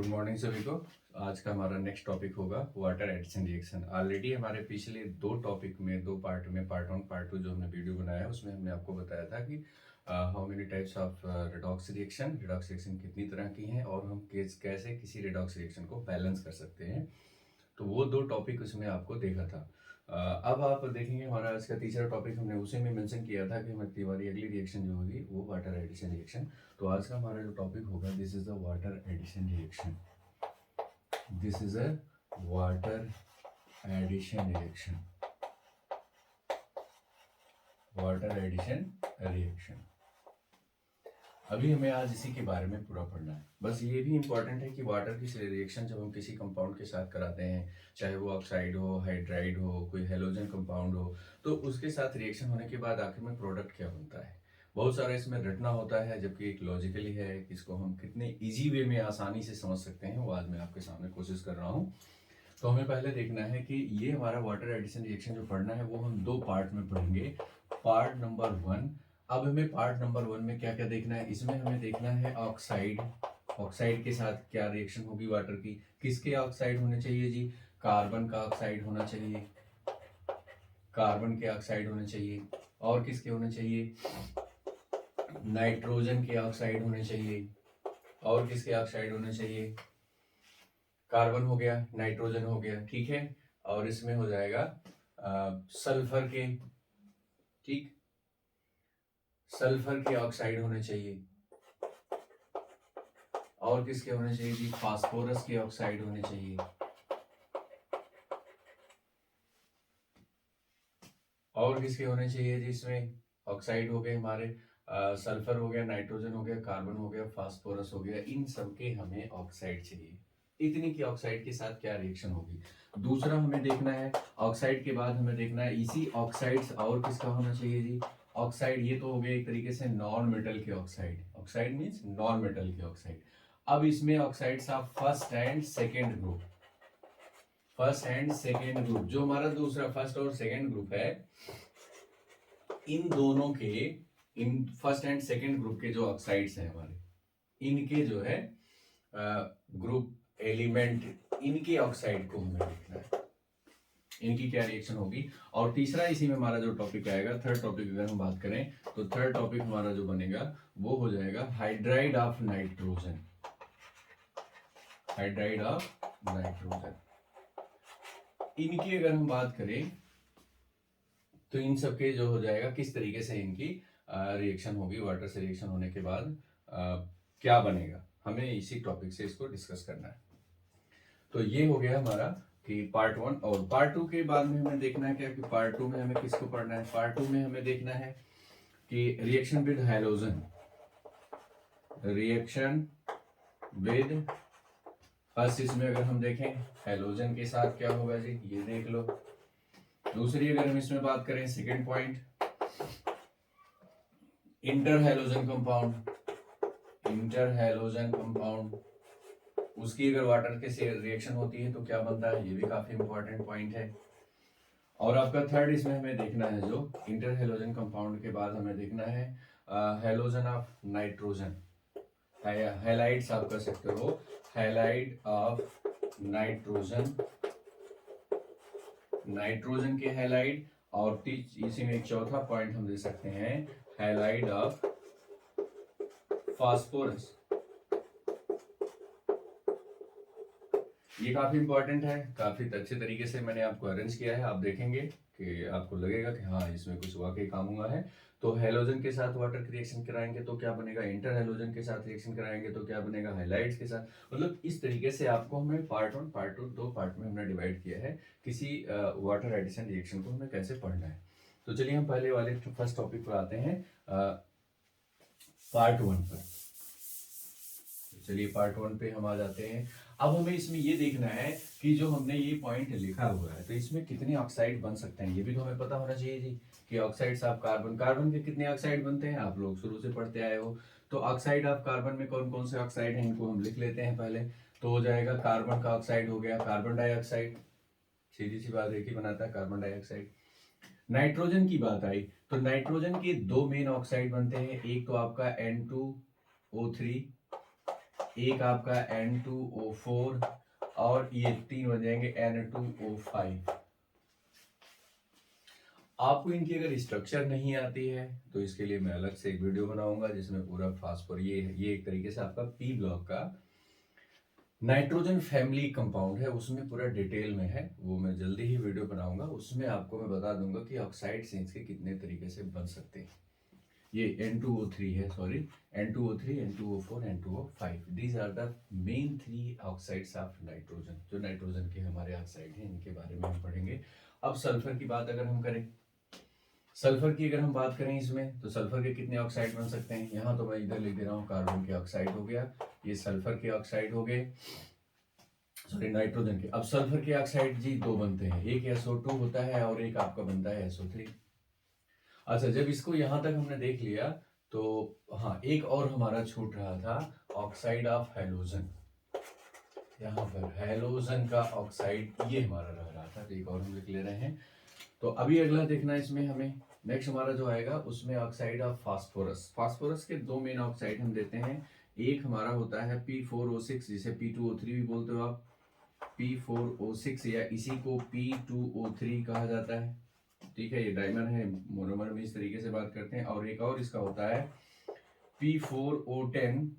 Good morning सभी को। आज का हमारा नेक्स्ट टॉपिक होगा वाटर एडिशन रिएक्शन। ऑलरेडी हमारे पिछले दो टॉपिक में, दो पार्ट में, पार्ट 1 पार्ट 2 जो हमने वीडियो बनाया है उसमें हमने आपको बताया था कि how many types of redox reaction कितनी तरह की हैं और हम कैसे किसी रिडॉक्स रिएक्शन को बैलेंस कर सकते हैं। तो वो दो टॉपिक उसमें आपको देखा था। अब आप देखेंगे हमारा आज का तीसरा टॉपिक, हमने उसी में मेंशन किया था कि हमारी अगली रिएक्शन जो होगी वो वाटर एडिशन रिएक्शन। तो आज का हमारा जो टॉपिक होगा this is the water addition reaction. This is a water addition reaction. Water addition reaction अभी हमें आज इसी के बारे में पूरा पढ़ना है। बस ये भी इंपॉर्टेंट है कि वाटर की रिएक्शन जब हम किसी कंपाउंड के साथ कराते हैं, चाहे वो ऑक्साइड हो, हाइड्राइड हो, कोई हेलोजन कंपाउंड हो, तो उसके साथ रिएक्शन होने के बाद आखिर में प्रोडक्ट क्या बनता है। बहुत सारा इसमें रटना होता है, जबकि एक लॉजिकली है कि इसको हम कितने इजी वे में आसानी से समझ सकते हैं, वो आज मैं आपके सामने कोशिश कर रहा हूँ। तो हमें पहले देखना है कि ये हमारा वाटर एडिशन रिएक्शन जो पढ़ना है वो हम दो पार्ट में पढ़ेंगे। Part number 1। अब हमें पार्ट नंबर 1 में क्या क्या देखना है, इसमें हमें देखना है ऑक्साइड। ऑक्साइड के साथ क्या रिएक्शन होगी वाटर की, किसके ऑक्साइड होने चाहिए जी, कार्बन का ऑक्साइड होना चाहिए, कार्बन के ऑक्साइड होने चाहिए। और किसके होने चाहिए, नाइट्रोजन के ऑक्साइड होने चाहिए। और किसके ऑक्साइड होने चाहिए, कार्बन हो गया, नाइट्रोजन हो गया, ठीक है। और इसमें हो जाएगा सल्फर के, ठीक, सल्फर के ऑक्साइड होने चाहिए। और किसके होने चाहिए जी, फास्फोरस के ऑक्साइड होने चाहिए। और किसके होने चाहिए जी, इसमें ऑक्साइड हो गए हमारे, सल्फर हो गया, नाइट्रोजन हो गया, कार्बन हो गया, फास्फोरस हो गया, इन सब के हमें ऑक्साइड चाहिए। इतनी की ऑक्साइड के साथ क्या रिएक्शन होगी। दूसरा हमें देखना है, ऑक्साइड के बाद हमें देखना है इसी ऑक्साइड्स और किसका होना चाहिए जी, ऑक्साइड। ये तो हो गया एक तरीके से नॉन मेटल के oxide. Oxide means non metal के ऑक्साइड। अब इसमें oxides of first and second group, first and second group, जो हमारा दूसरा फर्स्ट और सेकेंड ग्रुप है, इन दोनों के, in first and second group के जो ऑक्साइड्स हैं हमारे, इनके जो है ग्रुप एलिमेंट, इनके ऑक्साइड को हमें देखना है, इनकी क्या रिएक्शन होगी। और तीसरा इसी में हमारा जो टॉपिक आएगा, थर्ड टॉपिक अगर हम बात करें तो थर्ड टॉपिक हमारा जो बनेगा वो हो जाएगा hydride of nitrogen. Hydride of nitrogen, इनकी अगर हम बात करें तो इन सबके जो हो जाएगा किस तरीके से इनकी रिएक्शन होगी, वाटर से रिएक्शन होने के बाद क्या बनेगा, हमें इसी टॉपिक से इसको डिस्कस करना है। तो ये हो गया हमारा कि पार्ट 1। और पार्ट 2 के बाद में हमें देखना है क्या, कि पार्ट 2 में हमें किसको पढ़ना है, पार्ट 2 में हमें देखना है कि reaction with halogen, reaction with, first इसमें अगर हम देखें हैलोजन के साथ क्या होगा जी, ये देख लो। दूसरी अगर हम इसमें बात करें, second point, inter halogen compound, inter halogen compound, उसकी अगर वाटर के से रिएक्शन होती है तो क्या बनता है, ये भी काफी इंपॉर्टेंट पॉइंट है। और आपका थर्ड इसमें हमें देखना है, जो इंटर हैलोजन कंपाउंड के बाद हमें देखना है हैलोजन ऑफ नाइट्रोजन, हैलाइड्स आप कर सकते हो, हैलाइड ऑफ नाइट्रोजन, नाइट्रोजन के हैलाइड। और इसी में एक चौथा पॉइंट हम दे सकते हैं, हैलाइड ऑफ फास्फोरस। ये काफी इंपॉर्टेंट है, काफी अच्छे तरीके से मैंने आपको अरेंज किया है। आप देखेंगे कि आपको लगेगा कि हाँ इसमें कुछ वाकई काम हुआ है। तो हेलोजन के साथ वाटर की रिएक्शन कराएंगे तो क्या बनेगा, इंटर हेलोजन के साथ रिएक्शन कराएंगे तो क्या बनेगा, हाइलाइट्स के साथ। मतलब इस तरीके से आपको हमें पार्ट 1 पार्ट 2 दो पार्ट में हमने डिवाइड किया है, किसी वाटर एडिशन रिएक्शन को हमें कैसे पढ़ना है। तो चलिए हम पहले वाले फर्स्ट टॉपिक पर आते हैं, पार्ट 1 पर। चलिए पार्ट 1 पे हम आ जाते हैं। अब हमें इसमें ये देखना है कि जो हमने ये पॉइंट लिखा हुआ है तो इसमें कितने ऑक्साइड बन सकते हैं, ये भी तो हमें पता होना चाहिए जी, कि ऑक्साइड्स ऑफ कार्बन, कार्बन के कितने ऑक्साइड बनते हैं, आप लोग शुरू से पढ़ते आए हो। तो ऑक्साइड ऑफ कार्बन में कौन कौन से ऑक्साइड हैं, इनको हम लिख लेते हैं पहले। तो हो जाएगा कार्बन का ऑक्साइड हो गया, कार्बन डाइऑक्साइड, सीधी सी बात एक ही बनाता है कार्बन डाइऑक्साइड। नाइट्रोजन की बात आई तो नाइट्रोजन के दो मेन ऑक्साइड बनते हैं, एक तो आपका N2O3, एक आपका N2O4 और ये 3 बन जाएंगे N2O5। आपको इनकी अगर स्ट्रक्चर नहीं आती है तो इसके लिए मैं अलग से एक वीडियो बनाऊंगा जिसमें पूरा फास्फोर ये एक तरीके से आपका पी ब्लॉक का नाइट्रोजन फैमिली कंपाउंड है, उसमें पूरा डिटेल में है, वो मैं जल्दी ही वीडियो बनाऊंगा, उसमें आपको मैं बता दूंगा कि ऑक्साइड सिंक्स के कितने तरीके से बन सकते हैं। ये N2O3 है, sorry N2O3, N2O4, N2O5, these are the main 3 oxides of nitrogen, जो नाइट्रोजन के हमारे ऑक्साइड हैं, इनके बारे में हम पढ़ेंगे। अब सल्फर की बात अगर हम करें, सल्फर की अगर हम बात करें इसमें, तो सल्फर के कितने ऑक्साइड बन सकते हैं, यहाँ तो मैं इधर लिख दे रहा हूँ, कार्बन के ऑक्साइड हो गया, ये सल्फर के ऑक्साइड हो गए, सॉरी नाइट्रोजन के। अब सल्फर के ऑक्साइड जी दो बनते हैं, एक SO2 होता है और एक आपका बनता है SO3। अच्छा, जब इसको यहां तक हमने देख लिया तो हाँ, एक और हमारा छूट रहा था, ऑक्साइड ऑफ हैलोजन। यहाँ पर हैलोजन का ऑक्साइड ये हमारा रह रहा था, तो एक और हम लिख ले रहे हैं। तो अभी अगला देखना इसमें हमें, नेक्स्ट हमारा जो आएगा उसमें ऑक्साइड ऑफ फास्फोरस। फास्फोरस के दो मेन ऑक्साइड हम देते हैं, एक हमारा होता है P4O6, जिसे P2O3 भी बोलते हो आप, P4O6 या इसी को P2O3 कहा जाता है। ठीक है, ये डाइमर है, मोनोमर में इस तरीके से बात करते हैं। और एक और इसका होता है P4O10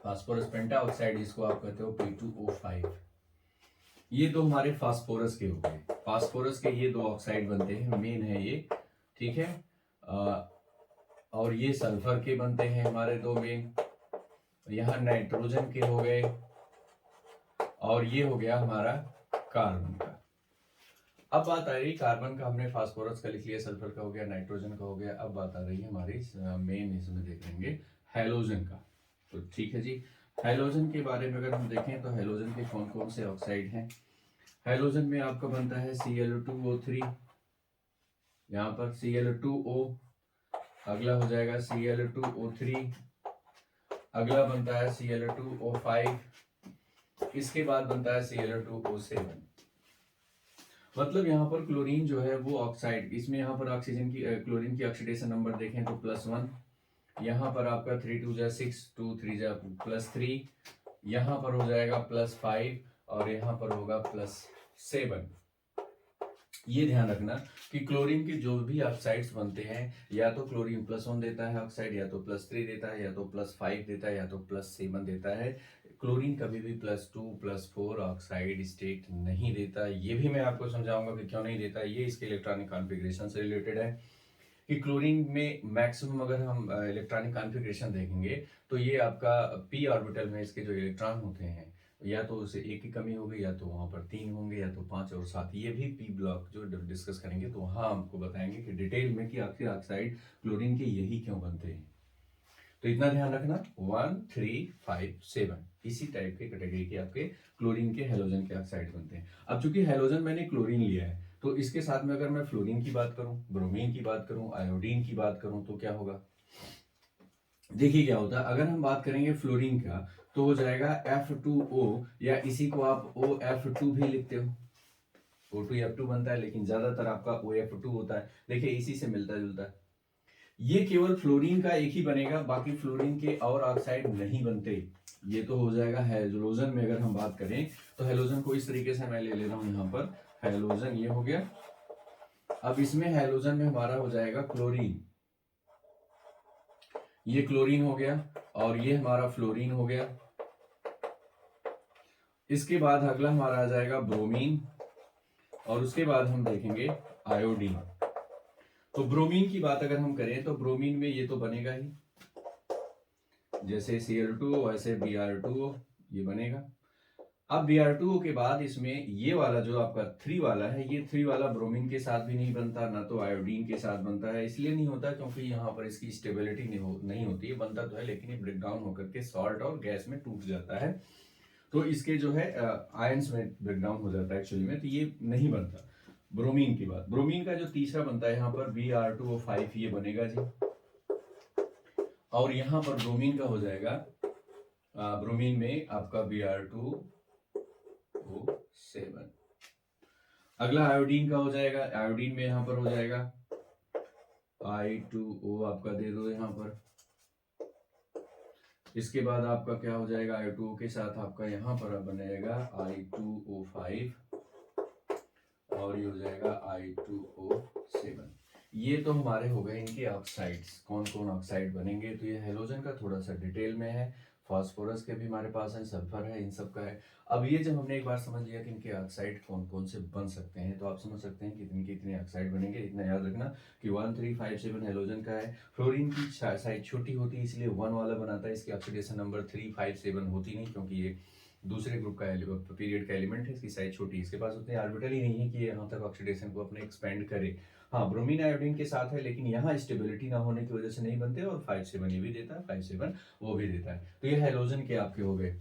फास्फोरस पेंटा ऑक्साइड, जिसको आप कहते हो P2O5। ये दो हमारे फास्फोरस के हो गए, फास्फोरस के ये दो ऑक्साइड बनते हैं, मेन है ये। ठीक है, और ये सल्फर के बनते हैं हमारे दो मेन, यहाँ नाइट्रोजन के हो गए, और ये हो गया हमारा कार्बन का। अब बात आ रही कार्बन का, हमने फास्फोरस का लिख लिया, सल्फर का हो गया, नाइट्रोजन का हो गया। अब बात आ रही है हमारी मेन, इसमें देख लेंगे हैलोजन का। तो ठीक है जी, हैलोजन के बारे में अगर हम देखें तो हैलोजन के कौन कौन से ऑक्साइड हैं। हैलोजन में आपका बनता है Cl2O3, यहाँ पर Cl2O, अगला हो जाएगा Cl2O3, अगला बनता है Cl2O5, इसके बाद बनता है Cl2O7। मतलब यहाँ पर क्लोरीन जो है वो ऑक्साइड, इसमें यहाँ पर ऑक्सीजन की क्लोरीन की ऑक्सीडेशन नंबर देखें तो +1, यहाँ पर आपका 3 2 जा 6, 2 3 जा +3, यहाँ पर हो जाएगा +5 और यहाँ पर होगा +7। ये ध्यान रखना कि क्लोरीन के जो भी ऑक्साइड्स बनते हैं, या तो क्लोरीन +1 देता है ऑक्साइड, या तो +3 देता है, या तो +5 देता है, या तो +7 देता है। क्लोरीन कभी भी +2 +4 ऑक्साइड स्टेट नहीं देता। ये भी मैं आपको समझाऊंगा कि क्यों नहीं देता, ये इसके इलेक्ट्रॉनिक कॉन्फ़िगरेशन से रिलेटेड है। कि क्लोरीन में मैक्सिमम अगर हम इलेक्ट्रॉनिक कॉन्फ़िगरेशन देखेंगे तो ये आपका p ऑर्बिटल में इसके जो इलेक्ट्रॉन होते हैं, या तो उसे एक की कमी होगी, या तो वहां पर 3 होंगे, या तो 5 और 7। ये भी p ब्लॉक जो डिस्कस करेंगे तो वहां हमको बताएंगे कि डिटेल में कि आखिर ऑक्साइड क्लोरीन के यही क्यों बनते हैं। तो इतना ध्यान रखना, 1 3 5 7 इसी टाइप के कैटेगरी के आपके क्लोरीन के हैलोजन के ऑक्साइड बनते हैं। अब चूंकि हैलोजन मैंने क्लोरीन लिया है, तो इसके साथ में अगर मैं फ्लोरीन की बात करूं, ब्रोमीन की बात करूं, आयोडीन की बात करूं, तो क्या होगा। देखिए क्या होता है, अगर हम बात करेंगे फ्लोरीन का तो हो जाएगा F2O, या इसी को आप OF2 भी लिखते हो, O2F2 बनता है, लेकिन ज्यादातर आपका OF2 होता है। देखिए इसी से मिलता जुलता है। ये केवल फ्लोरीन का एक ही बनेगा, बाकी फ्लोरीन के और ऑक्साइड नहीं बनते। ये तो हो जाएगा हैलोजन में। अगर हम बात करें तो हैलोजन को इस तरीके से मैं ले ले रहा हूं, यहाँ पर हैलोजन ये हो गया। अब इसमें हैलोजन में हमारा हो जाएगा क्लोरीन, ये क्लोरीन हो गया, और ये हमारा फ्लोरीन हो गया। इसके बाद अगला हमारा आ जाएगा ब्रोमीन, और उसके बाद हम देखेंगे आयोडीन। तो ब्रोमीन की बात अगर हम करें तो ब्रोमीन में ये तो बनेगा ही, जैसे Cl2 वैसे Br2O ये बनेगा। अब Br2O के बाद इसमें ये वाला जो आपका 3 वाला है, ये 3 वाला ब्रोमीन के साथ भी नहीं बनता, ना तो आयोडीन के साथ बनता है। इसलिए नहीं होता क्योंकि यहाँ पर इसकी स्टेबिलिटी नहीं होती है, बनता तो है लेकिन ये ब्रेक डाउन होकर के सॉल्ट और गैस में टूट जाता है, तो इसके जो है आयंस में ब्रेक डाउन हो जाता है एक्चुअली में, तो ये नहीं बनता। ब्रोमीन की बात, ब्रोमीन का जो तीसरा बनता है यहाँ पर Br2O5 ये बनेगा जी, और यहाँ पर ब्रोमीन का हो जाएगा, ब्रोमीन में आपका Br2O7। अगला आयोडीन का हो जाएगा, आयोडीन में यहाँ पर हो जाएगा I2O आपका दे दो यहाँ पर, इसके बाद आपका क्या हो जाएगा, I2O के साथ आपका यहाँ पर बनेगा I2O5 और ये हो जाएगा I2O7। ये तो हमारे हो गए इनके ऑक्साइड्स, कौन कौन ऑक्साइड बनेंगे। तो ये हेलोजन का थोड़ा सा डिटेल में है, फास्फोरस के भी हमारे पास है, सल्फर है, इन सब का है। अब ये जब हमने एक बार समझ लिया कि इनके ऑक्साइड कौन कौन से बन सकते हैं, तो आप समझ सकते हैं कि इनके कितने ऑक्साइड बनेंगे। इतना याद रखना कि 1357 हेलोजन का है। फ्लोरीन की साइज छोटी होती है इसलिए 1 वाला बनाता है, इसकी ऑक्सीडेशन नंबर 357 होती नहीं, क्योंकि ये दूसरे ग्रुप का पीरियड का एलिमेंट है, इसकी साइज छोटी है, इसके पास उतने ऑर्बिटल ही नहीं है कि ये यहाँ तक ऑक्सीडेशन को अपने एक्सपेंड करे। हाँ, ब्रोमीन आयोडीन के साथ है, लेकिन यहाँ स्टेबिलिटी ना होने की वजह से नहीं बनते, और 57 ये भी देता है, 57 वो भी देता है। तो ये हेलोजन के आपके हो गए।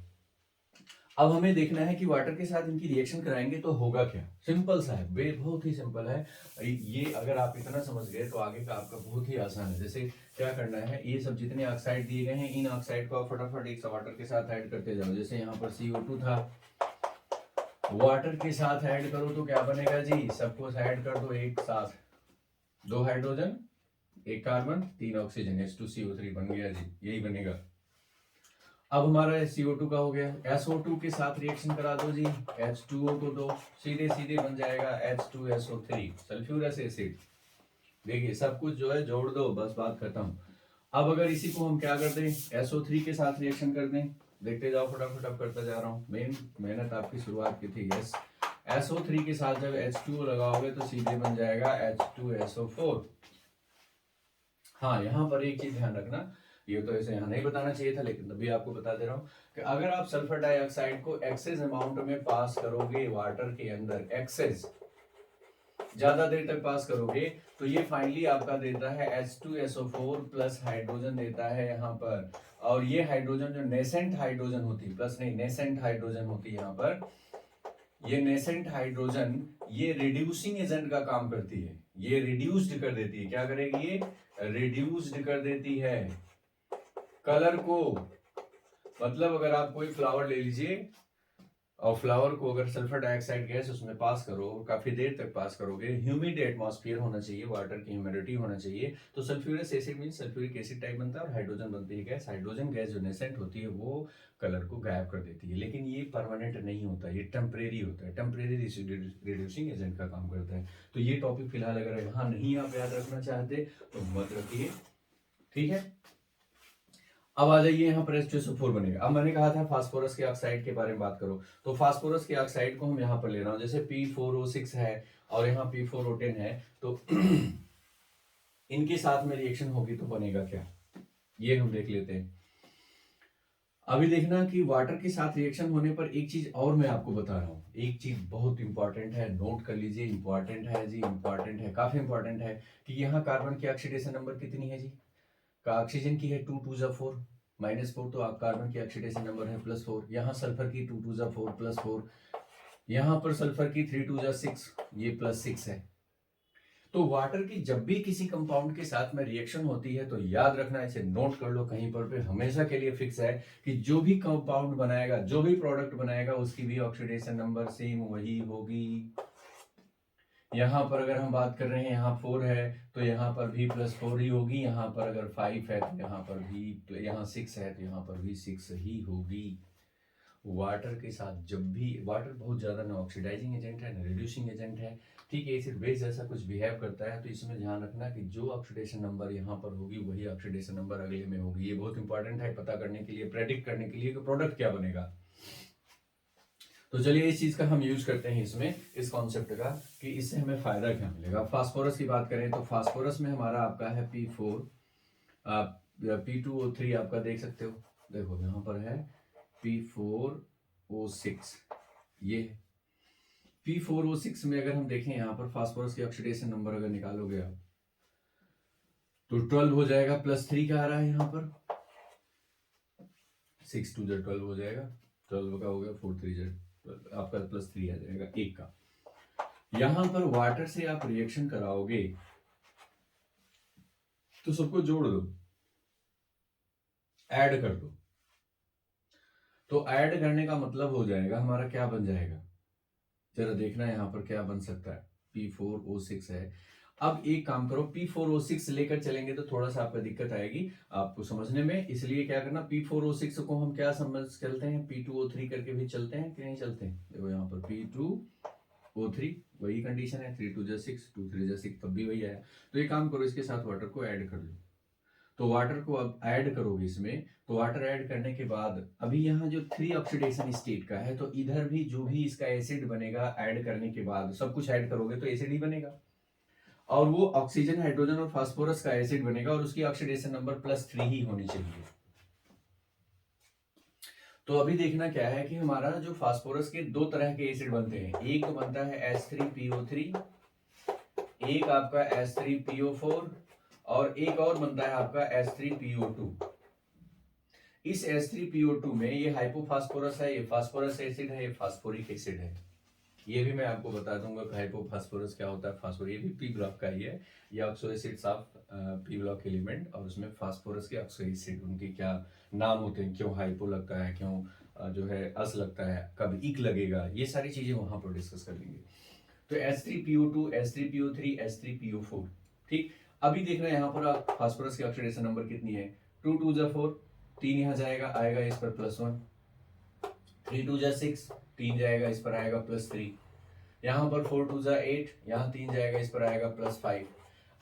अब हमें देखना है कि वाटर के साथ इनकी रिएक्शन कराएंगे तो होगा क्या। सिंपल सा है, वे बहुत ही सिंपल है। ये अगर आप इतना समझ गए तो आगे का आपका बहुत ही आसान है। जैसे क्या करना है, ये सब जितने ऑक्साइड दिए गए हैं, इन ऑक्साइड को आप फटाफट एक वाटर के साथ ऐड करते जाओ। जैसे यहाँ पर CO2 था, वाटर के साथ ऐड करो तो क्या बनेगा जी, सबको ऐड कर दो एक साथ, 2 हाइड्रोजन 1 कार्बन 3 ऑक्सीजन, H2CO3 बन गया जी, यही बनेगा। अब हमारा CO2 का हो गया, SO2 के साथ रिएक्शन करा दो जी, H2O को दो, सीधे सीधे बन जाएगा H2SO3 सल्फ्यूरस एसिड। देखिए सब कुछ जो है जोड़ दो, बस बात खत्म। अब अगर इसी को हम क्या कर दें, SO3 के साथ रिएक्शन कर दें, देखते जाओ फटाफट, अब करता जा रहा हूँ। मेन मेहनत आपकी शुरुआत की थी। यस, SO3 के साथ जब H2O लगाओगे तो सीधे बन जाएगा H2SO4। हाँ, यहाँ पर एक चीज ध्यान रखना, ये तो ऐसे यहाँ नहीं बताना चाहिए था, लेकिन तभी आपको बता दे रहा हूँ कि अगर आप सल्फर डाइऑक्साइड को एक्सेस अमाउंट में पास करोगे वाटर के अंदर, एक्सेस ज्यादा देर तक पास करोगे, तो ये फाइनली आपका देता है H2SO4 प्लस हाइड्रोजन देता है यहाँ पर। और ये हाइड्रोजन जो नेसेंट हाइड्रोजन होती है, प्लस नहीं नेसेंट हाइड्रोजन होती है यहाँ पर, ये नेसेंट हाइड्रोजन ये रिड्यूसिंग एजेंट का काम करती है, ये रिड्यूस्ड कर देती है। क्या करेगी ये, रिड्यूस्ड कर देती है कलर को। मतलब अगर आप कोई फ्लावर ले लीजिए और फ्लावर को अगर सल्फर डाइऑक्साइड गैस उसमें पास करो, काफी देर तक पास करोगे, ह्यूमिड एटमॉस्फेयर होना चाहिए, वाटर की ह्यूमिडिटी होना चाहिए, तो sulphurous acid mean sulphuric acid type बनता है और हाइड्रोजन बनती है गैस। हाइड्रोजन गैस जो नेसेंट होती है वो कलर को गायब कर देती है, लेकिन ये परमानेंट नहीं होता, ये टेम्परेरी होता है, टेम्परेरी रिड्यूसिंग एजेंट का काम करता है। तो ये टॉपिक फिलहाल अगर यहाँ नहीं आप याद रखना चाहते तो मत रखिए, ठीक है। अब आ जाइए यहाँ पर H2SO4 बनेगा। अब मैंने कहा था फास्फोरस के ऑक्साइड के बारे में बात करो, तो फास्फोरस के ऑक्साइड को हम यहाँ पर ले रहा हूँ, जैसे P4O6 है और यहाँ P4O10 है, तो इनके साथ में रिएक्शन होगी तो बनेगा क्या, ये हम देख लेते हैं। अभी देखना कि वाटर के साथ रिएक्शन होने पर एक चीज और मैं आपको बता रहा हूँ, एक चीज बहुत इंपॉर्टेंट है, नोट कर लीजिए, इंपॉर्टेंट है जी, इंपॉर्टेंट है, काफी इंपॉर्टेंट है कि यहाँ कार्बन की ऑक्सीडेशन नंबर कितनी है जी, का ऑक्सीजन की है 2 2 4 -4, तो आप कार्बन की ऑक्सीडेशन नंबर है +4। यहाँ सल्फर की 2 2 4 +4, यहाँ पर सल्फर की 3 2 6, ये +6 है। तो वाटर की जब भी किसी कंपाउंड के साथ में रिएक्शन होती है तो याद रखना, इसे नोट कर लो कहीं पर, हमेशा के लिए फिक्स है कि जो भी कंपाउंड बनाएगा, जो भी प्रोडक्ट बनाएगा, उसकी भी ऑक्सीडेशन नंबर सेम वही होगी। यहाँ पर अगर हम बात कर रहे हैं, यहाँ 4 है तो यहाँ पर भी +4 ही होगी, यहाँ पर अगर 5 है तो यहाँ पर भी, यहाँ 6 है तो यहाँ पर भी 6 ही होगी। वाटर के साथ जब भी, वाटर बहुत ज्यादा ना ऑक्सीडाइजिंग एजेंट है ना रिड्यूसिंग एजेंट है, ठीक है, एसिड बेस जैसा कुछ बिहेव करता है, तो इसमें ध्यान रखना कि जो ऑक्सीडेशन नंबर यहाँ पर होगी वही ऑक्सीडेशन नंबर अगले में होगी। ये बहुत इंपॉर्टेंट है पता करने के लिए, प्रेडिक्ट करने के लिए कि प्रोडक्ट क्या बनेगा। तो चलिए इस चीज का हम यूज करते हैं इसमें, इस कॉन्सेप्ट का, कि इससे हमें फायदा क्या मिलेगा। फास्फोरस की बात करें तो फास्फोरस में हमारा आपका है P4, P2O3 आपका देख सकते हो, देखो यहाँ पर है P4O6, ये P4O6 में अगर हम देखें यहाँ पर फास्फोरस की ऑक्सीडेशन नंबर अगर निकालोगे आप तो 12 हो जाएगा, +3 का आ रहा है यहाँ पर, 6 2 12 हो जाएगा, 12 का हो गया 4 3 आपका +3 आ जाएगा 1 का। यहां पर वाटर से आप रिएक्शन कराओगे तो सबको जोड़ दो, ऐड कर दो, तो ऐड करने का मतलब हो जाएगा हमारा क्या बन जाएगा, जरा देखना यहाँ पर क्या बन सकता है। P4O6 है, अब एक काम करो, P4O6 लेकर चलेंगे तो थोड़ा सा आपका दिक्कत आएगी आपको समझने में, इसलिए क्या करना, P4O6 को हम क्या समझ चलते हैं, P2O3 करके भी चलते हैं कि नहीं चलते हैं। देखो यहाँ पर P2O3 वही कंडीशन है, 3 2 6 2 3 6 तब भी वही आया। तो ये काम करो, इसके साथ वाटर को ऐड कर लो। तो वाटर को अब ऐड करोगे इसमें, तो वाटर ऐड करने के बाद अभी यहाँ जो 3 ऑक्सीडेशन स्टेट का है, तो इधर भी जो भी इसका एसिड बनेगा ऐड करने के बाद, सब कुछ ऐड करोगे तो एसिड ही बनेगा, और वो ऑक्सीजन, हाइड्रोजन और फास्फोरस का एसिड बनेगा, और उसकी ऑक्सीडेशन नंबर +3 ही होनी चाहिए। तो अभी देखना क्या है कि हमारा जो फास्फोरस के 2 तरह के एसिड बनते हैं, एक तो बनता है H3PO3, एक आपका H3PO4, और एक और बनता है आपका H3PO2। इस H3PO2 में ये हाइपोफास्फोरस है, ये फास्फोरस एसिड है, ये फास्फोरिक एसिड है। ये भी मैं आपको बता दूंगा कि हाइपोफास्फोरस क्या होता है, फास्फोरस, ये भी पी ब्लॉक का ही है, ये oxo acids of P block element, और उसमें फास्फोरस के ऑक्सो एसिड, उनके क्या नाम होते हैं, क्यों हाइपो लगता है, क्यों जो है अस लगता है, कब इक लगेगा, ये सारी चीजें वहां पर डिस्कस कर लेंगे। तो H3PO2, H3PO3, H3PO4, ठीक। अभी देखना यहाँ पर फास्फोरस की ऑक्सीडेशन नंबर कितनी है, 2 2 जा 4, 3 यहाँ जाएगा, आएगा इस पर +1, 3 2 जा 6, 3 जाएगा इस पर आएगा +3, यहाँ पर 4 2 जा 8, यहाँ 3 जाएगा इस पर आएगा +5।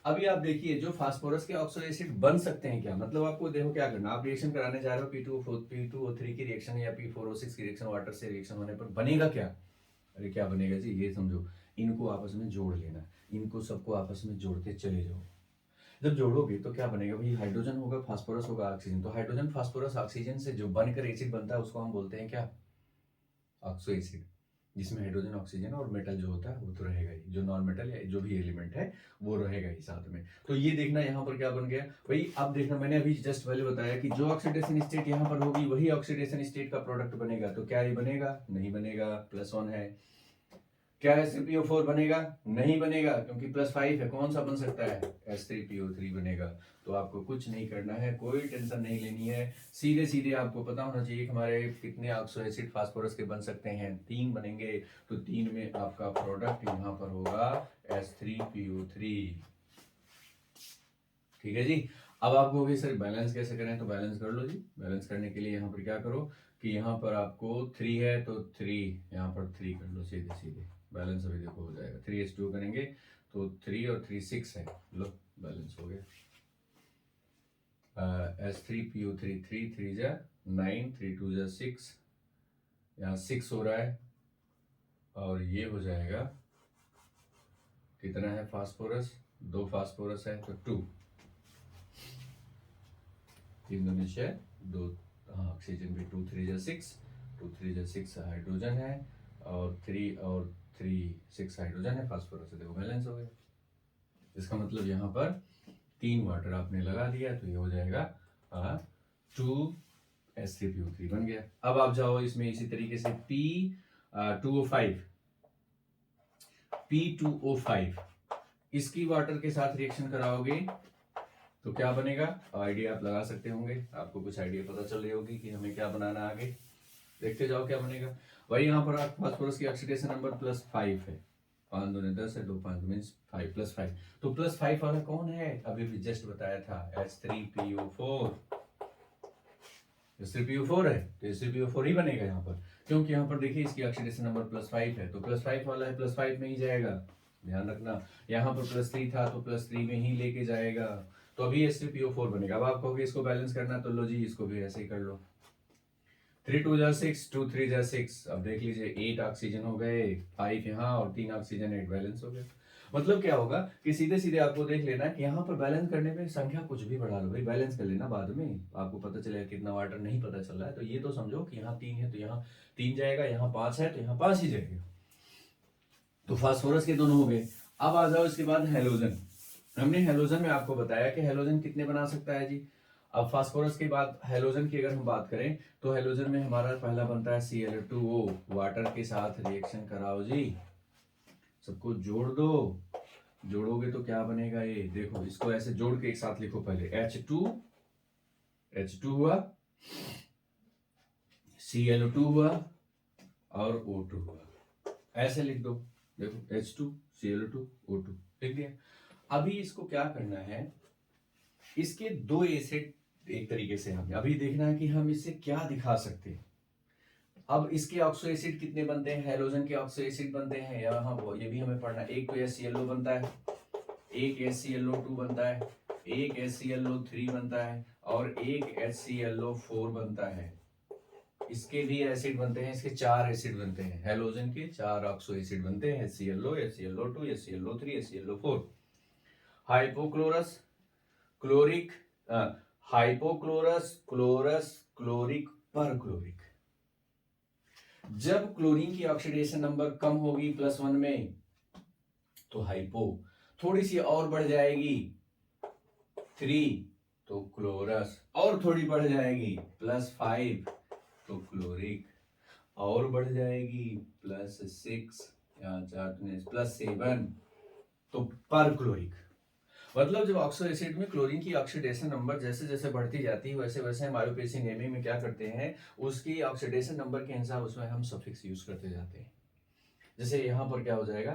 अभी आप देखिए जो फास्फोरस के ऑक्सो एसिड बन सकते हैं क्या, मतलब आपको देखो क्या करना, आप रिएक्शन कराने जा रहे हो, P2O3 की रिएक्शन या P4O6 की रिएक्शन, वाटर से रिएक्शन होने पर बनेगा क्या, अरे क्या बनेगा जी, ये समझो, इनको आपस में जोड़ लेना, इनको सबको आपस में जोड़ते चले जाओ। जब जोड़ोगे तो क्या बनेगा भाई, हाइड्रोजन होगा, फास्फोरस होगा, ऑक्सीजन, तो हाइड्रोजन फास्फोरस ऑक्सीजन से जो बनकर एसिड बनता है उसको हम बोलते हैं क्या, ऑक्सो एसिड, जिसमें हाइड्रोजन, ऑक्सीजन और मेटल जो होता है वो तो रहेगा ही, जो नॉन मेटल या जो भी एलिमेंट है वो रहेगा ही साथ में। तो ये देखना यहाँ पर क्या बन गया भाई, अब देखना, मैंने अभी जस्ट पहले बताया कि जो ऑक्सीडेशन स्टेट यहाँ पर होगी वही ऑक्सीडेशन स्टेट का प्रोडक्ट बनेगा, तो क्या ये बनेगा, नहीं बनेगा, +1 है। क्या H3PO4 बनेगा, नहीं बनेगा, क्योंकि +5 है, कौन सा बन सकता है, H3PO3 बनेगा। तो आपको कुछ नहीं करना है, कोई टेंशन नहीं लेनी है, सीधे सीधे आपको पता होना चाहिए कि हमारे कितने ऑक्सो एसिड फास्फोरस के बन सकते हैं, 3 बनेंगे, तो 3 में आपका प्रोडक्ट यहाँ पर होगा H3PO3, ठीक है जी। अब आप कहोगे सर बैलेंस कैसे करें, तो बैलेंस कर लो जी। बैलेंस करने के लिए यहाँ पर क्या करो कि यहाँ पर आपको 3 है तो 3 यहाँ पर 3 कर लो, सीधे सीधे बैलेंस अभी देखो हो जाएगा, 3s2 करेंगे तो 3 और 3 6 है, लो बैलेंस हो गया। H3PO3, 3 3 जा 9, 3 2 जा 6, यहाँ 6 हो रहा है, और ये हो जाएगा, कितना है फास्फोरस, 2 फास्फोरस है तो 2, 3 2 6 2, हाँ ऑक्सीजन भी 2 3 जा 6, 2 3 जा 6 हाइड्रोजन है, और 3 और 3 6 हाइड्रोजन है, फास्फोरस है, देखो बैलेंस हो गया। इसका मतलब यहाँ पर 3 वाटर आपने लगा दिया, तो ये हो जाएगा 2H3PO3 बन गया। अब आप जाओ इसमें इसी तरीके से P2O5, इसकी वाटर के साथ रिएक्शन कराओगे तो क्या बनेगा, आइडिया आप लगा सकते होंगे, आपको कुछ आइडिया पता चल रही होगी कि हमें क्या बनाना आगे, देखते जाओ क्या बनेगा। वही यहाँ पर फास्फोरस की ऑक्सीडेशन नंबर +5 है, 5 दूनी 10 है, 2 5 मीन्स 5 +5, तो +5 वाला कौन है, अभी भी जस्ट बताया था, H3PO4, H3PO4 है तो H3PO4 ही बनेगा यहाँ पर, क्योंकि यहाँ पर देखिए इसकी ऑक्सीडेशन नंबर +5 है, तो +5 वाला है +5 में ही जाएगा, ध्यान रखना, यहाँ पर +3 था तो +3 में ही लेके जाएगा, तो अभी H3PO4 बनेगा। अब आप कहोगे इसको बैलेंस करना, तो लो जी इसको भी ऐसे ही कर लो, 3 2 जा 6, 2 3 जा 6, अब देख लीजिए 8 ऑक्सीजन हो गए, 5 यहाँ और 3 ऑक्सीजन, 8 बैलेंस हो गया। मतलब क्या होगा कि सीधे सीधे आपको देख लेना है कि यहाँ पर बैलेंस करने में संख्या कुछ भी बढ़ा लो भाई, बैलेंस कर लेना, बाद में आपको पता चलेगा कितना वाटर नहीं पता चल रहा है, तो ये तो समझो कि यहाँ 3 है तो यहाँ 3 जाएगा, यहाँ 5 है तो यहाँ 5 ही जाएगा, तो फास्फोरस के दोनों हो गए। अब आ जाओ इसके बाद हेलोजन, हमने हेलोजन में आपको बताया कि हेलोजन कितने बना सकता है जी। अब फास्फोरस के बाद हेलोजन की अगर हम बात करें तो हेलोजन में हमारा पहला बनता है Cl2O, वाटर के साथ रिएक्शन कराओ जी, सबको जोड़ दो, जोड़ोगे तो क्या बनेगा, ये देखो, इसको ऐसे जोड़ के एक साथ लिखो, पहले H2 हुआ, Cl2 हुआ और O2 हुआ, ऐसे लिख दो, देखो H2 Cl2 O2 लिख दिया। अभी इसको क्या करना है, इसके दो एसिड एक तरीके से हमें अभी देखना है कि हम इससे क्या दिखा सकते हैं। अब इसके ऑक्सो एसिड कितने बनते हैं, हैलोजन के ऑक्सो एसिड बनते हैं यहाँ ये भी हमें पढ़ना है। एक तो HClO बनता है, एक HClO2 बनता है, एक HClO3 बनता है और एक HClO4 बनता है। इसके भी एसिड बनते हैं, इसके 4 एसिड बनते हैं, हैलोजन के 4 ऑक्सो एसिड बनते हैं, HClO, HClO2, HClO3, HClO4। Hypochlorous chloric, hypochlorous, chlorous, chloric, perchloric. जब क्लोरीन की ऑक्सीडेशन नंबर कम होगी +1 में तो हाइपो, थोड़ी सी और बढ़ जाएगी 3 तो क्लोरस, और थोड़ी बढ़ जाएगी +5 तो क्लोरिक, और बढ़ जाएगी +6 या +7 तो परक्लोरिक। मतलब जब ऑक्सो एसिड में क्लोरीन की ऑक्सीडेशन नंबर जैसे जैसे बढ़ती जाती है वैसे वैसे हम आयोपेसिंग एमी में क्या करते हैं, उसकी ऑक्सीडेशन नंबर के हिसाब उसमें हम सफिक्स यूज करते जाते हैं। जैसे यहाँ पर क्या हो जाएगा,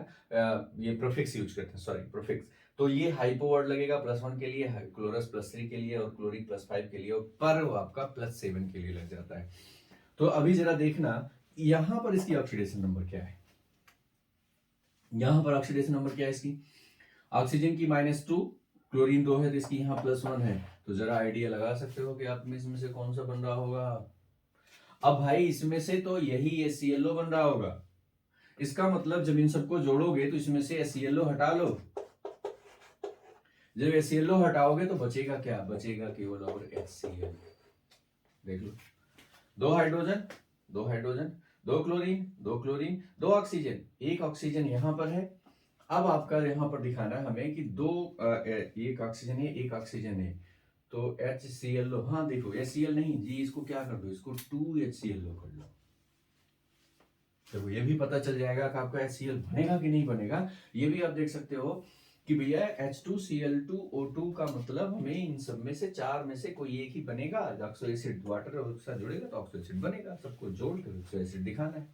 ये प्रोफिक्स यूज करते हैं, सॉरी प्रोफिक्स। तो ये हाइपो वर्ड लगेगा +1 के लिए, क्लोरस +3 के लिए और क्लोरिक +5 के लिए, और पर आपका +7 के लिए लग जाता है। तो अभी जरा देखना यहां पर इसकी ऑक्सीडेशन नंबर क्या है, यहां पर ऑक्सीडेशन नंबर क्या है इसकी, ऑक्सीजन की -2, क्लोरीन 2 है तो इसकी यहाँ +1 है। तो जरा आइडिया लगा सकते हो कि आप में इसमें से कौन सा बन रहा होगा। अब भाई इसमें से तो यही HClO बन रहा होगा, इसका मतलब जब इन सबको जोड़ोगे तो इसमें से HClO हटा लो, जब HClO हटाओगे तो बचेगा क्या, बचेगा केवल और HCl। देख लो, 2 hydrogen, 2 hydrogen, 2 chlorine, 2 chlorine, 2 oxygen, 1 oxygen यहाँ पर है। अब आपका यहाँ पर दिखाना है हमें कि एक ऑक्सीजन है, एक ऑक्सीजन है, तो HClO, हाँ देखो HCl नहीं जी, इसको क्या कर दो, इसको 2HClO कर लो, तो ये भी पता चल जाएगा कि आपका HCl बनेगा कि नहीं बनेगा। ये भी आप देख सकते हो कि भैया H2Cl2O2 का मतलब हमें इन सब में से 4 में से कोई एक ही बनेगा। ऑक्सो एसिड वाटर और उसका जुड़ेगा तो ऑक्सो एसिड बनेगा, सबको जोड़कर ऑक्सो एसिड दिखाना है।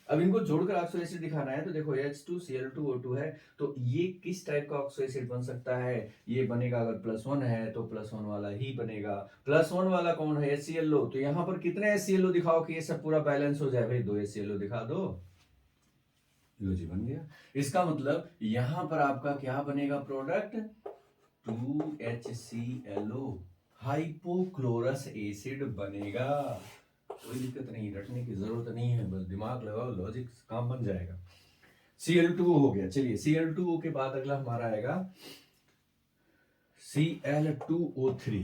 अब इनको जोड़कर ऑक्सो एसिड दिखाना है तो देखो H2Cl2O2 है, तो ये किस टाइप का ऑक्सो एसिड बन सकता है, ये बनेगा अगर +1 है तो +1 वाला ही बनेगा। +1 वाला कौन है, HClO, तो यहाँ पर कितने HClO दिखाओ कि ये सब पूरा बैलेंस हो जाए, भाई 2 HClO दिखा दो, लो जी बन गया। इसका मतलब यहां पर आपका क्या बनेगा प्रोडक्ट, 2HClO, हाइपोक्लोरस एसिड बनेगा। कोई दिक्कत नहीं, रटने की जरूरत नहीं है, बस दिमाग लगाओ, लॉजिक काम बन जाएगा। Cl2O हो गया। चलिए Cl2O के बाद अगला हमारा आएगा Cl2O3,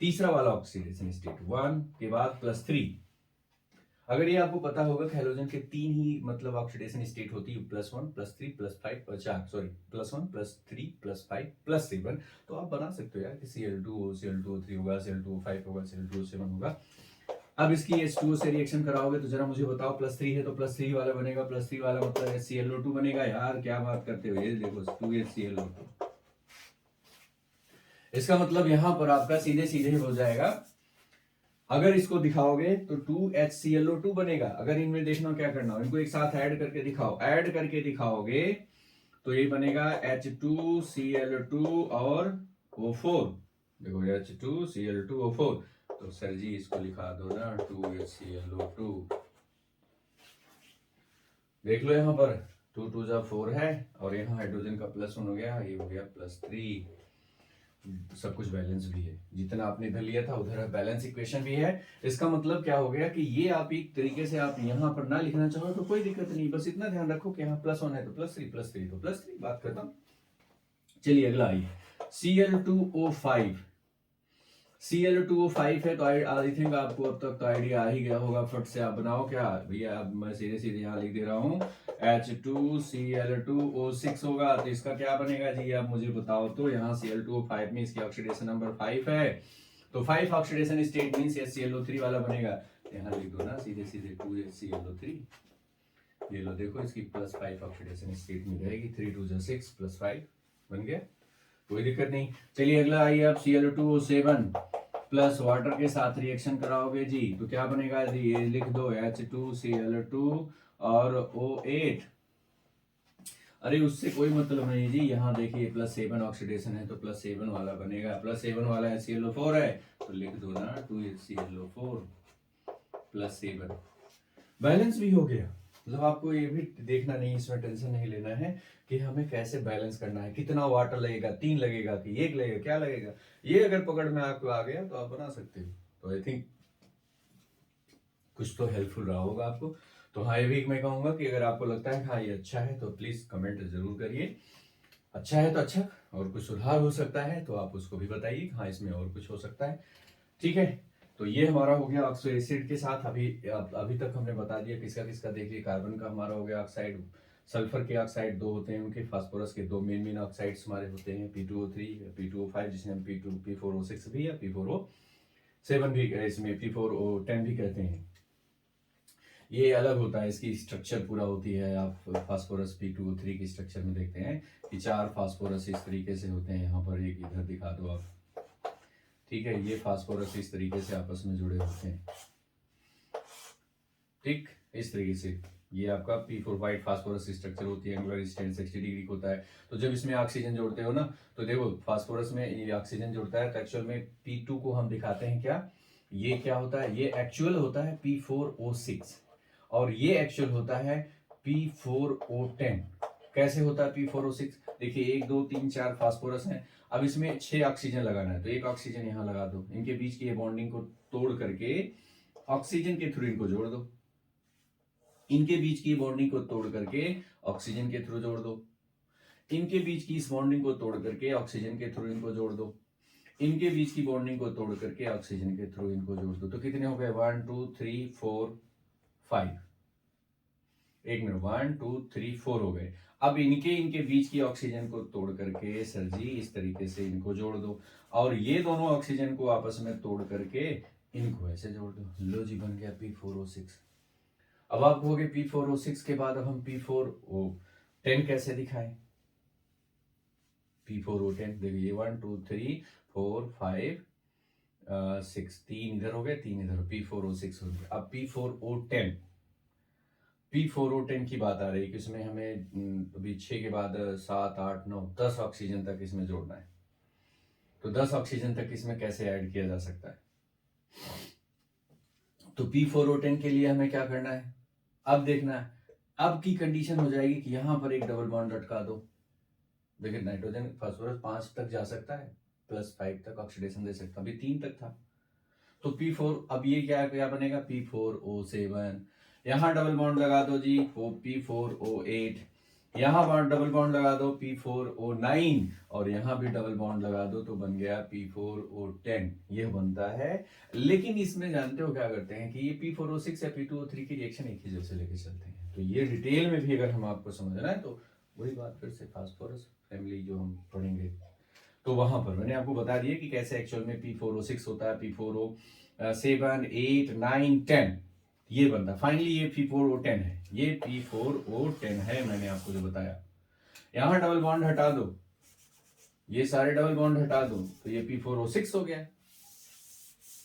तीसरा वाला ऑक्सीडेशन स्टेट, 1 के बाद +3। अगर ये आपको पता होगा कि हैलोजन के 3 ही मतलब ऑक्सीडेशन स्टेट होती है, +1 +3 +5, सॉरी +1 +3 +5 +7, तो आप बना सकते हो यार कि Cl2O Cl2O3 होगा, Cl2O5 होगा, Cl2O7 होगा। अब इसकी H2O से रिएक्शन कराओगे तो जरा मुझे बताओ, +3 है तो +3 वाला बनेगा, +3 वाला मतलब HClO2 बनेगा। यार क्या बात करते हो, ये देखो 2HClO2, इसका मतलब यहां पर आपका सीधे सीधे हो जाएगा, अगर इसको दिखाओगे तो 2HClO2 बनेगा। अगर इनमें देखना क्या करना हो, इनको एक साथ ऐड करके दिखाओ, ऐड करके दिखाओगे तो ये बनेगा H2Cl2 और O4, देखो H2Cl2O4, तो सर जी इसको लिखा दो ना 2HClO2। देख लो यहाँ पर 2 2 जा 4 है और यहाँ हाइड्रोजन का +1 हो गया, ये हो गया +3, सब कुछ बैलेंस भी है, जितना आपने इधर लिया था उधर बैलेंस इक्वेशन भी है। इसका मतलब क्या हो गया कि ये आप एक तरीके से आप यहाँ पर ना लिखना चाहो तो कोई दिक्कत नहीं, बस इतना ध्यान रखो कि यहाँ +1 है तो +3, +3 तो +3, बात खत्म। चलिए अगला आइए Cl2O5, Cl2O5 है तो आई थिंक आपको अब तक तो आइडिया आ ही गया होगा, फट से आप बनाओ क्या भैया, अब मैं सीधे सीधे यहाँ लिख दे रहा हूँ H2Cl2O6 होगा, तो इसका क्या बनेगा जी आप मुझे बताओ तो। यहाँ Cl2O5 में इसकी ऑक्सीडेशन नंबर 5 है, तो 5 ऑक्सीडेशन स्टेट मींस HClO3 वाला बनेगा, यहाँ लिख दो ना सीधे सीधे 2HClO3, ये लो देखो इसकी +5 ऑक्सीडेशन स्टेट में रहेगी, 3 2 जा 6 +5 बन गया, कोई दिक्कत नहीं। चलिए अगला आइए आप Cl2O7 प्लस वाटर के साथ रिएक्शन कराओगे जी तो क्या बनेगा जी, ये लिख दो H2Cl2 और O8। अरे उससे कोई मतलब नहीं जी, यहाँ देखिए +7 ऑक्सीडेशन है तो +7 वाला बनेगा, +7 वाला HClO4 है तो लिख दो ना 2HClO4 +7, बैलेंस भी हो गया। मतलब आपको ये भी देखना नहीं, इसमें टेंशन नहीं लेना है कि हमें कैसे बैलेंस करना है, कितना वाटर लगेगा, 3 लगेगा कि 1 लगेगा, क्या लगेगा, ये अगर पकड़ में आपको आ गया तो आप बना सकते हो। तो आई थिंक कुछ तो हेल्पफुल रहा होगा आपको। तो हाँ, ये भी मैं कहूँगा कि अगर आपको लगता है हाँ ये अच्छा है तो प्लीज़ कमेंट जरूर करिए, अच्छा है तो अच्छा, और कुछ सुधार हो सकता है तो आप उसको भी बताइए हाँ इसमें और कुछ हो सकता है। ठीक है, तो ये हमारा हो गया ऑक्सो एसिड के साथ। अभी तक हमने बता दिया किसका किसका, देख लिया। कार्बन का हमारा हो गया ऑक्साइड, सल्फर के ऑक्साइड 2 होते हैं उनके, फास्फोरस के 2 मेन ऑक्साइड्स हमारे होते हैं, P2O3 P2O5 जिसे हम P4O6 भी या P4O7 भी, इसमें P4O10 भी कहते हैं। ये अलग होता है, इसकी स्ट्रक्चर पूरा होती है। आप फास्फोरस P2O3 की स्ट्रक्चर में देखते हैं कि 4 फास्फोरस इस तरीके से होते हैं, यहाँ पर एक इधर दिखा दो आप। ठीक है, ये फास्फोरस इस तरीके से आपस में जुड़े होते हैं, ठीक इस तरीके से। ये आपका P4 वाइट फास्फोरस स्ट्रक्चर होती है, एंगुलर स्टैंड 60 डिग्री का होता है। तो जब इसमें ऑक्सीजन जोड़ते हो ना, तो देखो फास्फोरस में ये ऑक्सीजन जोड़ता है तो एक्चुअल में P2 को हम दिखाते हैं क्या, ये क्या होता है, ये एक्चुअल होता है P4O6 और ये एक्चुअल होता है P4O10। कैसे होता है P4O6, देखिए 1 2 3 4 फास्फोरस हैं, अब इसमें 6 ऑक्सीजन लगाना है तो एक ऑक्सीजन यहाँ लगा दो, इनके बीच की ये बॉन्डिंग को तोड़ करके ऑक्सीजन के थ्रू इनको जोड़ दो, इनके बीच की बॉन्डिंग को तोड़ करके ऑक्सीजन के थ्रू जोड़ दो, इनके बीच की इस बॉन्डिंग को तोड़ करके ऑक्सीजन के थ्रू इनको जोड़ दो, इनके बीच की बॉन्डिंग को तोड़ करके ऑक्सीजन के थ्रू इनको जोड़ दो। तो कितने हो गए, 1 2 3 4 5, एक मिनट, 1 2 3 4 हो गए। अब इनके इनके बीच की ऑक्सीजन को तोड़ करके सर जी इस तरीके से इनको जोड़ दो, और ये दोनों ऑक्सीजन को आपस में तोड़ करके इनको ऐसे जोड़ दो। लो जी, बन गया P4O6। अब आप कहोगे P4O6 के बाद अब हम P4O10 कैसे दिखाएं। P4O10 देखिए 1 2 3 4 5 6, 3 इधर हो गए 3 इधर, P4O6 हो गया। अब P4O10 की बात आ रही है कि इसमें हमें अभी 6 के बाद 7 8 9 10 ऑक्सीजन तक इसमें जोड़ना है। तो 10 ऑक्सीजन तक इसमें कैसे ऐड किया जा सकता है। तो P4O10 के लिए हमें क्या करना है, अब देखना है, अब की कंडीशन हो जाएगी कि यहां पर एक डबल बॉन्ड लटका दो। देखिए नाइट्रोजन फास्फोरस 5 तक जा सकता है, +5 तक ऑक्सीडेशन दे सकता, अभी 3 तक था। तो P4, अब ये क्या क्या बनेगा, P4O7, यहाँ डबल बॉन्ड लगा दो जी P4O8, यहाँ डबल बॉन्ड लगा दो P4O9, और यहाँ भी डबल बॉन्ड लगा दो तो बन गया P4O10। ये बनता है, लेकिन इसमें जानते हो क्या करते हैं कि ये P4O6 या P2O3 की रिएक्शन एक ही जैसे लेके चलते हैं। तो ये डिटेल में भी अगर हम आपको समझना है तो वही बात फिर से फास्फोरस फैमिली जो हम पढ़ेंगे तो वहां पर मैंने आपको बता दिया कि कैसे एक्चुअल में P4O6 होता है, P4O7 8 9 10 ये बनता है। फाइनली ये P4O10 है, ये P4O10 है, मैंने आपको जो बताया। यहां डबल बॉन्ड हटा दो, ये सारे डबल बॉन्ड हटा दो तो ये P4O6 हो गया।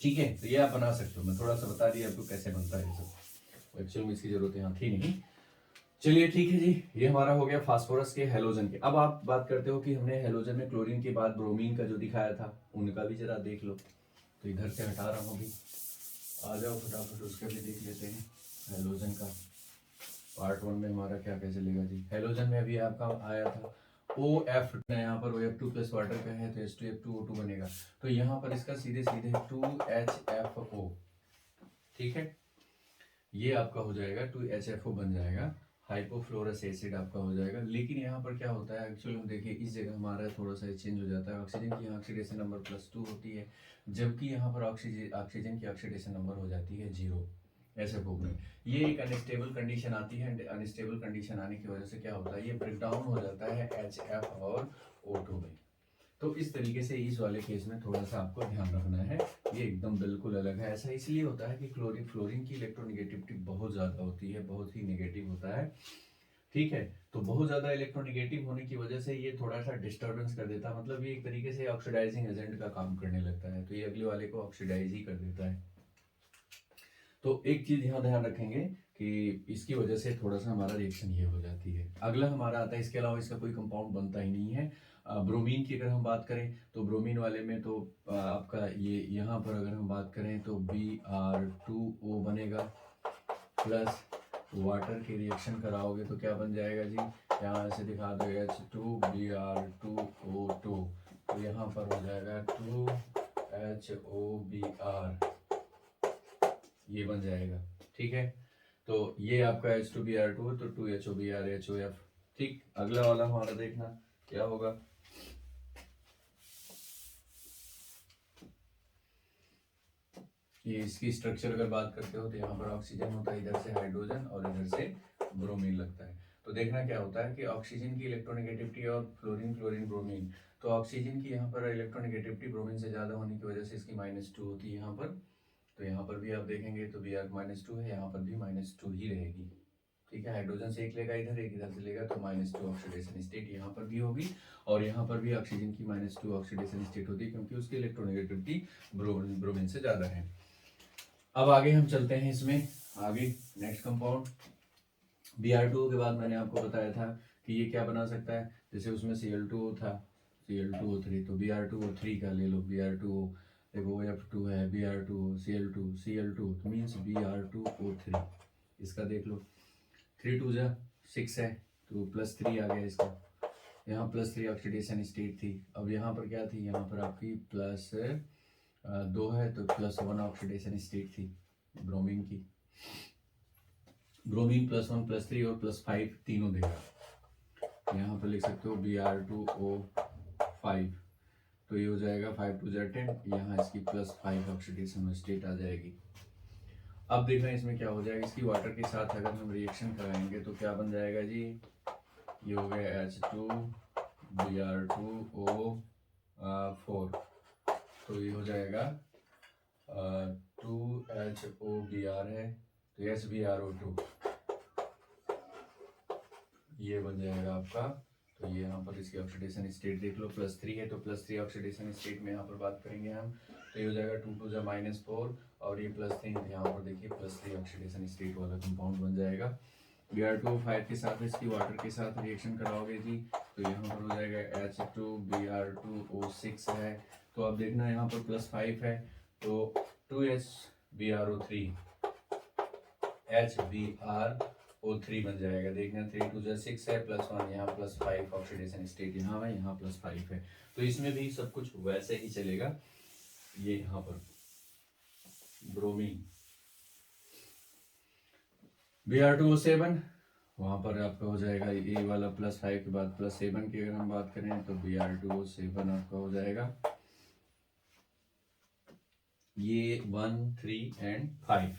ठीक है, तो ये आप बना सकते हो, मैं थोड़ा सा बता दिया आपको कैसे बनता है ये सब, एक्चुअल में इसकी जरूरत यहाँ थी नहीं। चलिए ठीक है जी, ये हमारा हो गया फास्फोरस के हेलोजन के। अब आप बात करते हो कि हमने हेलोजन में क्लोरीन के बाद ब्रोमीन का जो दिखाया था उनका भी जरा देख लो। तो इधर से हटा रहा हूँ अभी, आ जाओ फटाफट उसका भी देख लेते हैं। हेलोजन का पार्ट 1 में हमारा क्या क्या चलेगा जी। हेलोजन में अभी आपका आया था OF, यहाँ पर OF2 प्लस वाटर का है तो H2F2O2 बनेगा। तो यहाँ पर इसका सीधे सीधे 2HFO, ठीक है, ये आपका हो जाएगा 2HFO बन जाएगा, हाइपोफ्लोरस एसिड आपका हो जाएगा। लेकिन यहाँ पर क्या होता है एक्चुअली हम देखिए इस जगह हमारा थोड़ा सा चेंज हो जाता है, ऑक्सीजन की ऑक्सीडेशन नंबर +2 होती है, जबकि यहाँ पर ऑक्सीजन की ऑक्सीडेशन नंबर हो जाती है 0 SFO में। ये एक अनस्टेबल कंडीशन आती है, अनस्टेबल कंडीशन आने की वजह से क्या होता है, ये ब्रेक डाउन हो जाता है HF और O2 में। तो इस तरीके से इस वाले केस में थोड़ा सा आपको ध्यान रखना है, ये एकदम बिल्कुल अलग है। ऐसा इसलिए होता है कि फ्लोरीन की इलेक्ट्रोनेगेटिविटी बहुत ज़्यादा होती है, बहुत ही नेगेटिव होता है, ठीक है। तो बहुत ज़्यादा इलेक्ट्रोनेगेटिव होने की वजह से ये थोड़ा सा डिस्टर्बेंस कर देता है, मतलब ये एक तरीके से ऑक्सीडाइजिंग एजेंट का काम करने लगता है, तो ये अगले वाले को ऑक्सीडाइज ही कर देता है। तो एक चीज यहाँ ध्यान रखेंगे कि इसकी वजह से थोड़ा सा हमारा रिएक्शन ये हो जाती है। अगला हमारा आता है, इसके अलावा इसका कोई कंपाउंड बनता ही नहीं है। ब्रोमीन की अगर हम बात करें तो ब्रोमीन वाले में तो आपका ये यहाँ पर अगर हम बात करें तो Br2O बनेगा, प्लस वाटर की रिएक्शन कराओगे तो क्या बन जाएगा जी, यहाँ से दिखा दो H2Br2O2, तो यहाँ पर हो जाएगा 2HOBr, ये बन जाएगा। ठीक है, तो ये आपका H2Br2 तो 2HOBr HOF। ठीक, अगला वाला हमारा देखना क्या होगा। ये इसकी स्ट्रक्चर अगर बात करते हो तो यहाँ पर ऑक्सीजन होता है, इधर से हाइड्रोजन और इधर से ब्रोमीन लगता है। तो देखना क्या होता है कि ऑक्सीजन की इलेक्ट्रोनेगेटिविटी और फ्लोरीन क्लोरीन ब्रोमीन, तो ऑक्सीजन की यहाँ पर इलेक्ट्रोनेगेटिविटी ब्रोमीन से ज़्यादा होने की वजह से इसकी -2 होती है यहाँ पर। तो यहाँ पर भी आप देखेंगे तो Br -2 है, यहाँ पर भी -2 ही रहेगी। ठीक है, हाइड्रोजन से एक लेगा इधर, एक इधर से लेगा, तो -2 ऑक्सीडेशन स्टेट यहाँ पर भी होगी और यहाँ पर भी ऑक्सीजन की -2 ऑक्सीडेशन स्टेट होती है क्योंकि उसकी इलेक्ट्रोनेगेटिविटी ब्रोमीन से ज़्यादा है। अब आगे हम चलते हैं इसमें आगे नेक्स्ट कंपाउंड Br2 के बाद मैंने आपको बताया था कि ये क्या बना सकता है, जैसे उसमें Cl2O था, Cl2O3, तो Br2O3 का ले लो, Br2O, देखो F2 है, Br2O, Cl2 तो मीन्स Br2O3, इसका देख लो 3 2 जा 6 है तो +3 आ गया इसका, यहाँ +3 ऑक्सीडेशन स्टेट थी। अब यहाँ पर क्या थी, यहाँ पर आपकी +2 है तो +1 ऑक्सीडेशन स्टेट थी ब्रोमीन की। ब्रोमीन +1 +3 और +5 तीनों देगा। यहाँ पर लिख सकते हो Br2O5, तो ये हो जाएगा 5 2 जा 10, यहाँ इसकी +5 ऑक्सीडेशन स्टेट आ जाएगी। अब देखना इसमें क्या हो जाएगा, इसकी वाटर के साथ अगर हम रिएक्शन कराएंगे तो क्या बन जाएगा जी, ये हो गया H2Br2O4, तो ये हो जाएगा 2HOBr है तो HBrO2, ये बन जाएगा आपका। तो ये यहाँ पर इसकी ऑक्सीडेशन स्टेट देख लो, +3 है तो +3 ऑक्सीडेशन स्टेट में यहाँ पर बात करेंगे हम, तो ये हो जाएगा 2 2 जा -4 और ये +3, यहाँ पर देखिए +3 ऑक्सीडेशन स्टेट वाला कंपाउंड बन जाएगा। Br2O5 के साथ इसकी वाटर के साथ रिएक्शन कराओगे जी तो यहाँ पर हो जाएगा H2Br2O6 है, तो अब देखना यहाँ पर +5 है तो 2HBrO3 HBrO3 बन जाएगा। देखना 3 2 जा 6 है, +1 यहाँ +5 ऑक्सीडेशन स्टेट यहाँ है, यहाँ +5 है, तो इसमें भी सब कुछ वैसे ही चलेगा। ये यहाँ पर ब्रोमीन Br2O7, वहाँ पर आपका हो जाएगा ये वाला +5 के बाद +7 की अगर हम बात करें तो Br2O7 आपका हो जाएगा ये 1 3 एंड 5।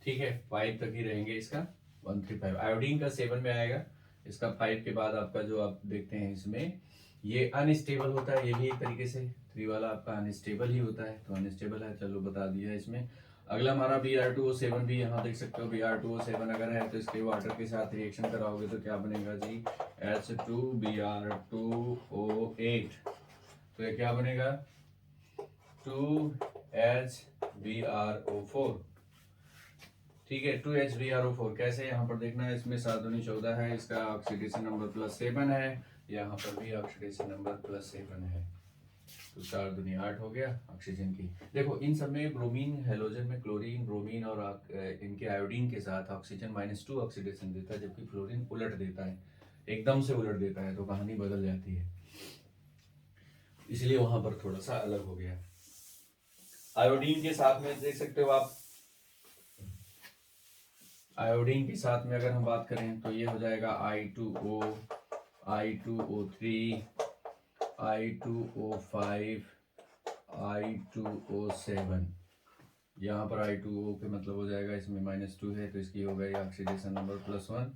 ठीक है, 5 तक ही रहेंगे इसका, 1 3 5। आयोडीन का 7 में आएगा, इसका 5 के बाद आपका जो आप देखते हैं इसमें ये अनस्टेबल होता है, ये भी एक तरीके से 3 वाला आपका अनस्टेबल ही होता है, तो अनस्टेबल है, चलो बता दिया इसमें। अगला हमारा Br2O7 भी यहाँ देख सकते हो, Br2O7 अगर है तो इसके वाटर के साथ रिएक्शन कराओगे तो क्या बनेगा जी, H2Br2O8, तो ये क्या बनेगा 2HBrO4। ठीक है, 2HBrO4 कैसे, यहाँ पर देखना है, इसमें 7 दूनी 14 है, इसका ऑक्सीडेशन नंबर +7 है, यहाँ पर भी ऑक्सीडेशन नंबर +7 है, तो 4 दूनी 8 हो गया ऑक्सीजन की। देखो इन सब में ब्रोमीन हेलोजन में क्लोरीन ब्रोमीन और इनके आयोडीन के साथ ऑक्सीजन -2 ऑक्सीडेशन देता है, जबकि फ्लोरीन उलट देता है, एकदम से उलट देता है, तो कहानी बदल जाती है, इसलिए वहां पर थोड़ा सा अलग हो गया। आयोडीन के साथ में देख सकते हो आप, आयोडीन के साथ में अगर हम बात करें तो ये हो जाएगा I2O I2O3 I2O5 I2O7, यहाँ पर I2O के मतलब हो जाएगा इसमें -2 है तो इसकी हो गई ऑक्सीडेशन नंबर +1,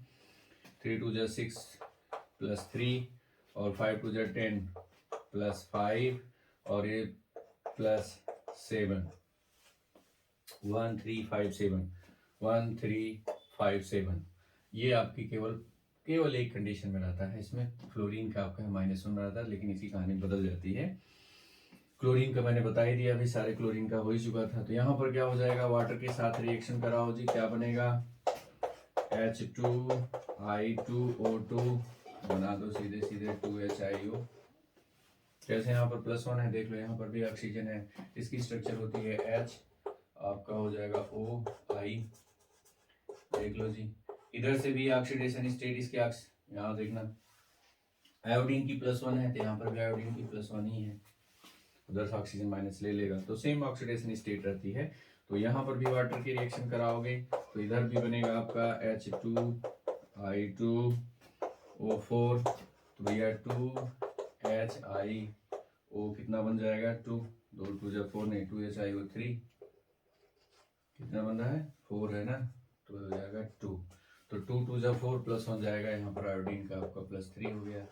3 2 जा 6 +3 और 5 2 जा 10 +5 और ये +7, 1 3 5 7 1 3 5 7, ये आपकी केवल एक कंडीशन में रहता है, इसमें फ्लोरीन का आपका -1 रहता है, लेकिन इसकी कहानी बदल जाती है। क्लोरीन का मैंने बता ही दिया, अभी सारे क्लोरीन का हो ही चुका था। तो यहाँ पर क्या हो जाएगा, वाटर के साथ रिएक्शन कराओ जी, क्या बनेगा, H2I2O2 बना दो सीधे सीधे 2HIO। कैसे, यहाँ पर +1 है, देख लो यहाँ पर भी ऑक्सीजन है, इसकी स्ट्रक्चर होती है H, आपका हो जाएगा OI, देख लो जी। इधर से भी ऑक्सीडेशन स्टेट इसके यहाँ देखना, आयोडीन की +1 है तो यहाँ पर भी आयोडीन की +1 ही है, उधर से ऑक्सीजन माइनस ले लेगा तो सेम ऑक्सीडेशन स्टेट रहती है। तो यहाँ पर भी वाटर की रिएक्शन कराओगे तो इधर भी बनेगा आपका H2I2O4, तो भैया 2HIO कितना बन जाएगा, 2 2 2 जा 4 नहीं, 2HIO3 कितना बन रहा है, 4 है ना, तो हो जाएगा 2, तो 2 2 जा 4 +1 जाएगा, यहाँ पर आयोडीन का आपका +3 हो गया।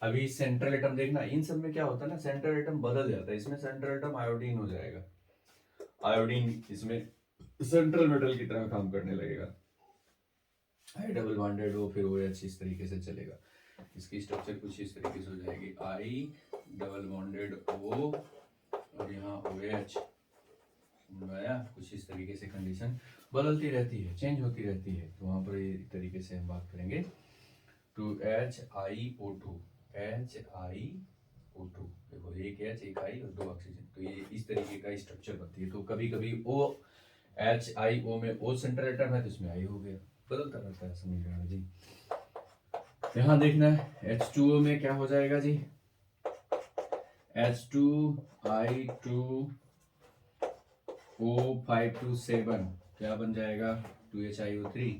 अभी सेंट्रल एटम देखना, इन सब में क्या होता है ना, सेंट्रल एटम बदल जाता है, इसमें सेंट्रल एटम आयोडीन हो जाएगा, आयोडीन इसमें सेंट्रल मेटल की तरह काम करने लगेगा, I डबल बॉन्डेड हो फिर OH इस तरीके से चलेगा, इसकी स्ट्रक्चर कुछ इस तरीके से हो जाएगी, I डबल बॉन्डेड O और यहाँ OH, आया कुछ इस तरीके से, कंडीशन बदलती रहती है, चेंज होती रहती है, तो वहां पर ये तरीके से हम बात करेंगे। 2HIO2 HIO2, देखो एक H एक I और 2 ऑक्सीजन, तो ये इस तरीके का स्ट्रक्चर बनती है। तो कभी कभी OHIO में O सेंट्रल एटम है तो इसमें I हो गया, बदलता रहता है, समझ रहे हो जी। यहाँ देखना है H2O में क्या हो जाएगा जी, H2I2O527 क्या बन जाएगा, 2HIO3,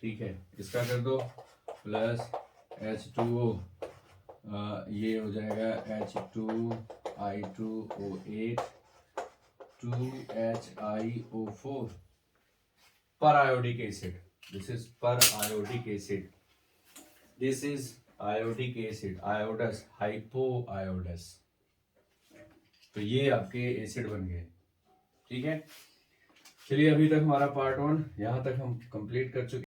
ठीक है, इसका कर दो प्लस H2O, ये हो जाएगा H2I2O8 2HIO4 periodic acid, this is periodic acid, this is iodic acid, iodous, hypoiodous, तो ये आपके एसिड बन गए, ठीक है। चलिए अभी तक हमारा पार्ट 1 यहाँ तक हम कंप्लीट कर चुके